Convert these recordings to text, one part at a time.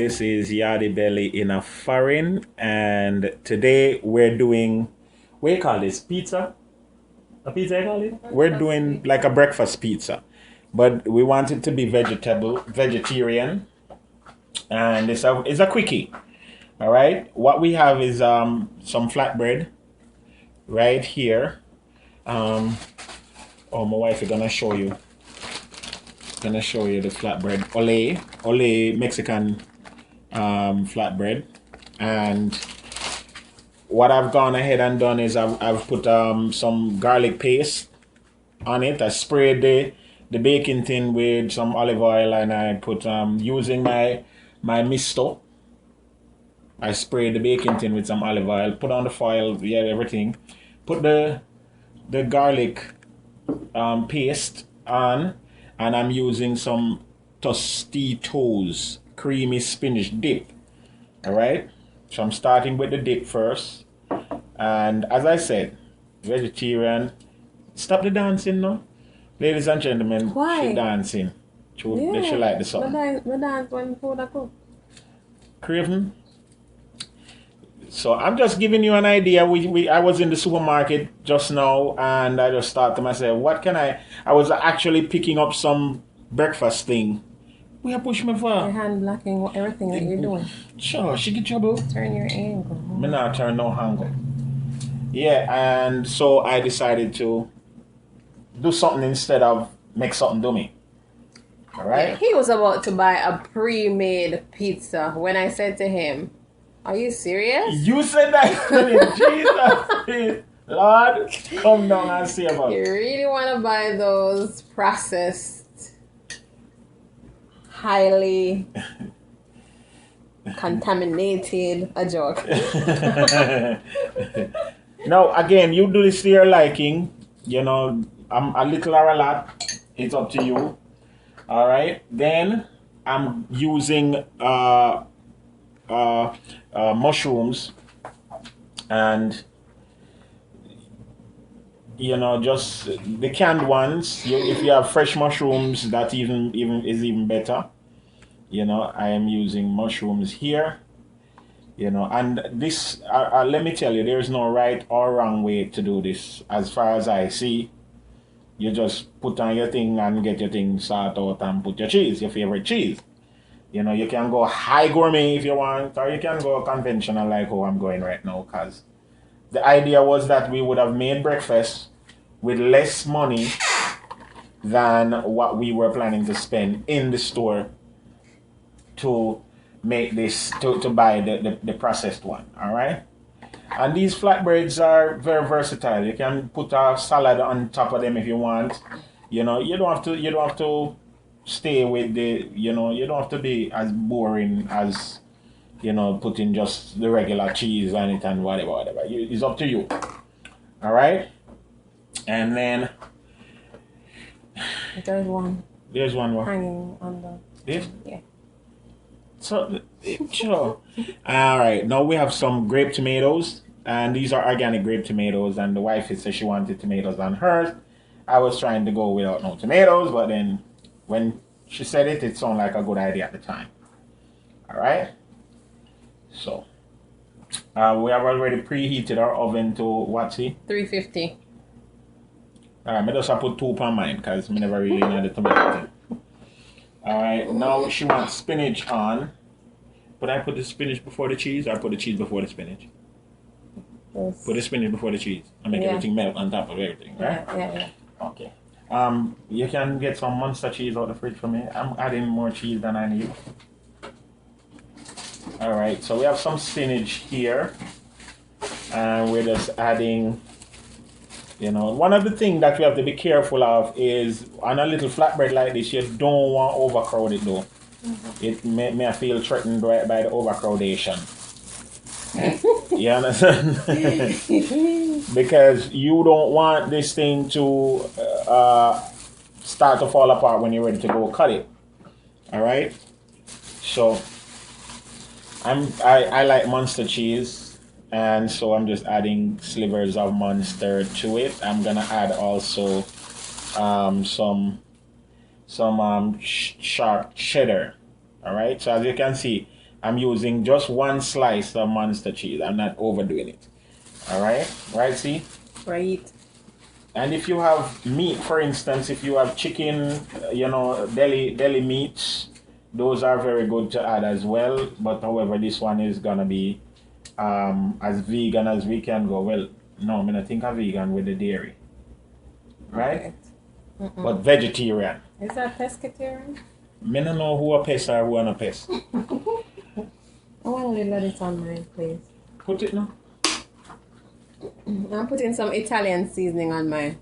This is Yardy Belly in a foreign, and today we're doing, what do you call this? Pizza? A pizza, you call it? We're doing like a breakfast pizza, but we want it to be vegetarian, and it's a quickie. All right. What we have is some flatbread right here. Oh, my wife is gonna show you. Gonna show you the flatbread, ole Mexican flatbread. And what I've gone ahead and done is I've put some garlic paste on it. I sprayed the baking tin with some olive oil, and I put using my misto. I sprayed the baking tin with some olive oil, put on the foil, everything. Put the garlic paste on, and I'm using some Tostitos creamy spinach dip. All right, so I'm starting with the dip first, and as I said, vegetarian. Stop the dancing now, ladies and gentlemen. Why? She dancing. She like the song. I dance when food I cook. Craven. So I'm just giving you an idea. I was in the supermarket just now, and I just thought to myself, what can I was actually picking up some breakfast thing. Where push me for? Your hand blocking everything that you're doing. Sure, she get trouble. Turn your angle. Me not turn no angle. Yeah, and so I decided to do something instead of make something do me. All right. Yeah, he was about to buy a pre-made pizza when I said to him, "Are you serious?" You said that to me, Jesus, Lord, come down and save us. You really want to buy those processed, highly contaminated, a joke. Now, again, you do this to your liking. You know, I'm a little or a lot. It's up to you. All right. Then I'm using mushrooms, and just the canned ones. If you have fresh mushrooms, that even better. I am using mushrooms here. And this, let me tell you, there's no right or wrong way to do this. As far as I see, you just put on your thing and get your thing sort out and put your cheese, your favorite cheese. You can go high gourmet if you want, or you can go conventional like how I'm going right now, because the idea was that we would have made breakfast with less money than what we were planning to spend in the store to make this, to buy the processed one. All right. And these flatbreads are very versatile. You can put a salad on top of them if you want. You don't have to stay with you don't have to be as boring as putting just the regular cheese on it and whatever. It's up to you. All right. And then There's one more hanging on the. this. Yeah. So, sure. All right. Now we have some grape tomatoes, and these are organic grape tomatoes. And the wife said she wanted tomatoes on hers. I was trying to go without no tomatoes, but then when she said it sounded like a good idea at the time. All right. So, we have already preheated our oven to what's it? 350. All right. I just put 2 on mine because I never really know the tomato thing. Alright, now she wants spinach on. But I put the spinach before the cheese, or I put the cheese before the spinach? Yes. Put the spinach before the cheese. I make everything melt on top of everything, right? Yeah. Okay. You can get some monster cheese out of the fridge for me. I'm adding more cheese than I need. Alright, so we have some spinach here. And we're just adding. One of the things that we have to be careful of is on a little flatbread like this, you don't want to overcrowd it though. Mm-hmm. It may feel threatened by the overcrowdation. You understand? Because you don't want this thing to start to fall apart when you're ready to go cut it. All right. So I like Monster cheese. And so I'm just adding slivers of Monster to it. I'm gonna add also some sharp cheddar. All right. So as you can see, I'm using just one slice of Monster cheese. I'm not overdoing it. All right, right? See. Right. And if you have meat, for instance, if you have chicken, deli meats, those are very good to add as well. But however, this one is gonna be as vegan as we can go. Well, no, I'm gonna think of vegan with the dairy, right? But vegetarian. Is that pescatarian? Me no know who a pest or who an a pest. I want a little of this on mine, please. Put it now. I'm putting some Italian seasoning on mine.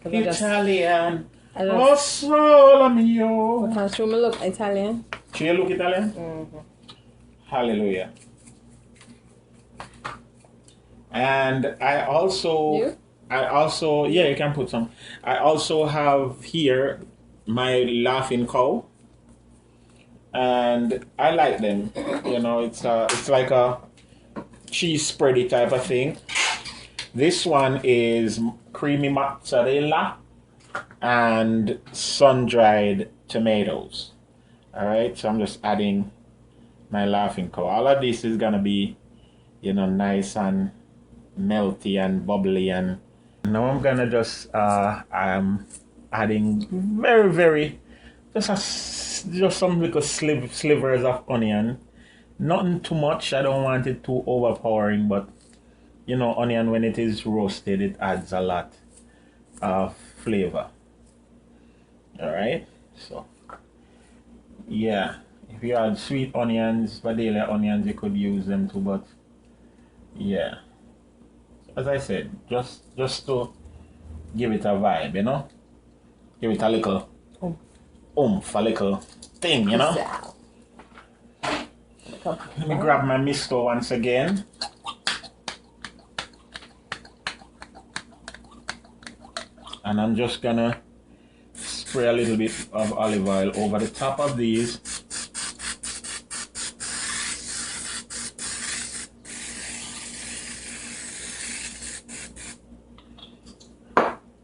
Italian. I Oh, solo mio. Because show me look Italian. Should you look Italian? Hallelujah. And I also, yeah, you can put some. I also have here my laughing cow, and I like them. It's like a cheese spready type of thing. This one is creamy mozzarella and sun-dried tomatoes. All right, so I'm just adding my laughing cow. All of this is gonna be, nice and melty and bubbly, and now I'm gonna just I'm adding very very just some little slivers of onion, nothing too much. I don't want it too overpowering, but onion when it is roasted, it adds a lot of flavor. All right, so yeah, if you add sweet onions, Vidalia onions, you could use them too, but yeah, as I said, just to give it a vibe, give it a little oomph, a little thing, Let me grab my misto once again. And I'm just gonna spray a little bit of olive oil over the top of these.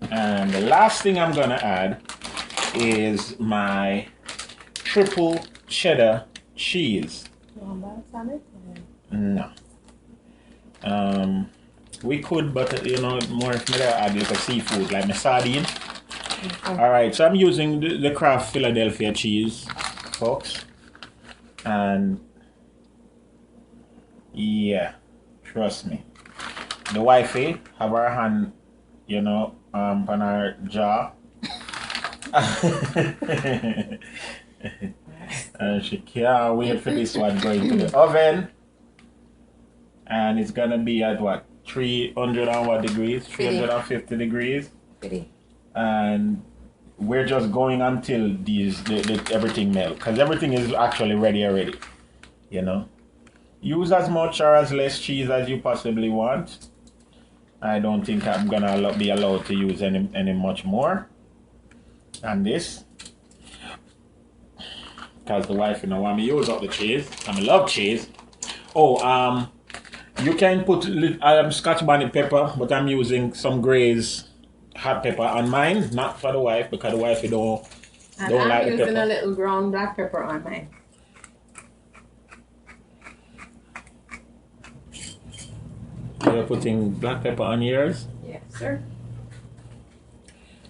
And the last thing I'm gonna add is my triple cheddar cheese. No. We could, but more if I add little seafood like my sardine. All right, so I'm using the Kraft Philadelphia cheese, folks, and yeah, trust me, the wifey have her hand, on her jaw, and she can't wait for this one going to the oven, and it's gonna be at what? 300 and what degrees? 350 degrees. And we're just going until everything melts, because everything is actually ready already. Use as much or as less cheese as you possibly want. I don't think I'm gonna be allowed to use any much more than this, because the wife want me use up the cheese. I love cheese. You can put Scotch bonnet pepper, but I'm using some Gray's hot pepper on mine, not for the wife, because the wife don't like the pepper. I'm using a little ground black pepper on mine. You're putting black pepper on yours? Yes, sir.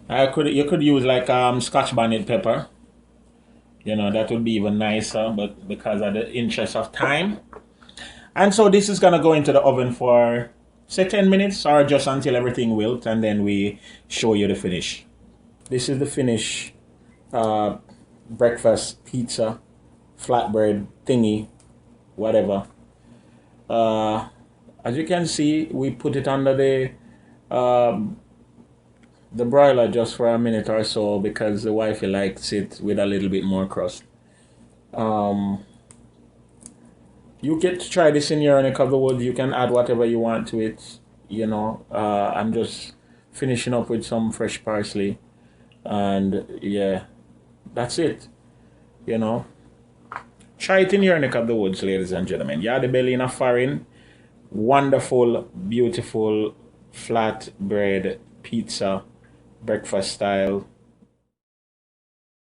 You could use like Scotch bonnet pepper. That would be even nicer, but because of the interest of time. And so this is gonna go into the oven for say 10 minutes or just until everything wilts, and then we show you the finish. This is the finish breakfast pizza, flatbread thingy, whatever. As you can see, we put it under the broiler just for a minute or so, because the wifey likes it with a little bit more crust. You get to try this in your neck of the woods. You can add whatever you want to it. I'm just finishing up with some fresh parsley, and yeah, that's it. Try it in your neck of the woods, ladies and gentlemen. Yardie belly in a foreign, wonderful, beautiful flatbread pizza, breakfast style.